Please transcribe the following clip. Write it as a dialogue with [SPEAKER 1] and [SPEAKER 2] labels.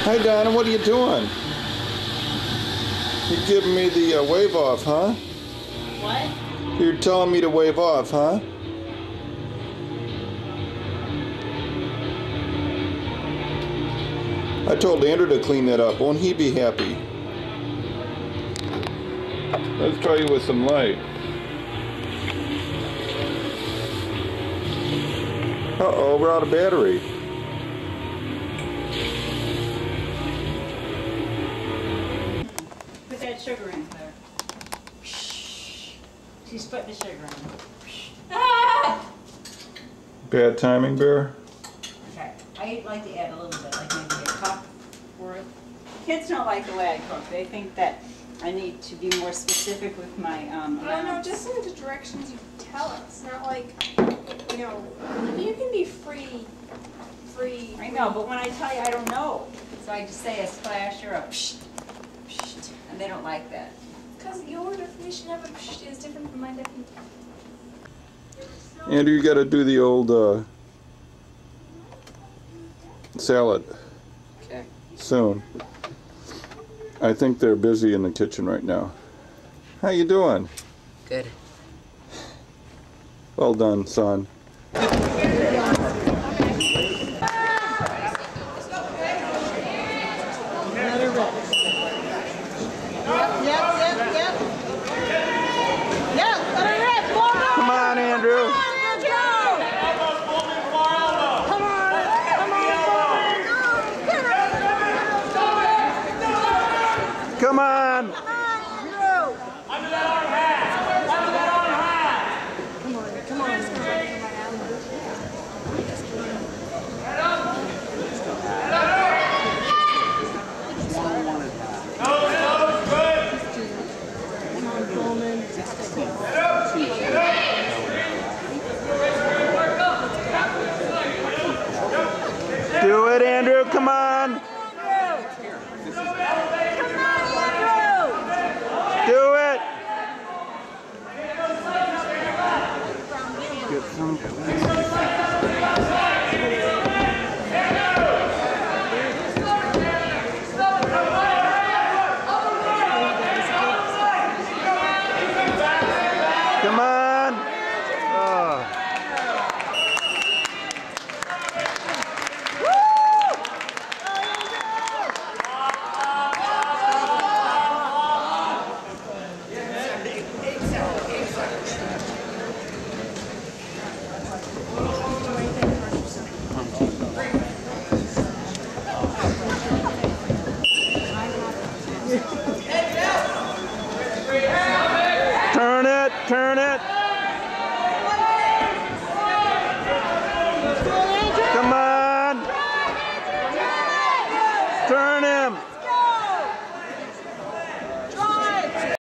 [SPEAKER 1] Hi Donna, what are you doing? You're giving me the wave off, huh?
[SPEAKER 2] What?
[SPEAKER 1] You're telling me to wave off, huh? I told Andrew to clean that up. Won't he be happy? Let's try you with some light. Uh-oh, we're out of battery.
[SPEAKER 2] Put that sugar in there. She's putting the sugar in. Ah!
[SPEAKER 1] Bad timing, Bear?
[SPEAKER 2] Okay. I like to add a little bit, like maybe a cup worth. Kids don't like the way I cook. They think that I need to be more specific with my
[SPEAKER 3] no, just in the directions you tell us. Not like, you know, you can be free.
[SPEAKER 2] I know, but when I tell you I don't know. So I just say a splash or a psh, psh, and they don't like that.
[SPEAKER 3] Because your definition of a psh is different from my definition.
[SPEAKER 1] Andrew, you gotta do the old salad.
[SPEAKER 4] Okay.
[SPEAKER 1] Soon. I think they're busy in the kitchen right now. How you doing?
[SPEAKER 4] Good.
[SPEAKER 1] Well done, son. Come on, Andrew. Come on. Do it, Andrew. Come on. Do it. Get some. Come on. Oh. Turn it, turn it. Come on. Turn him.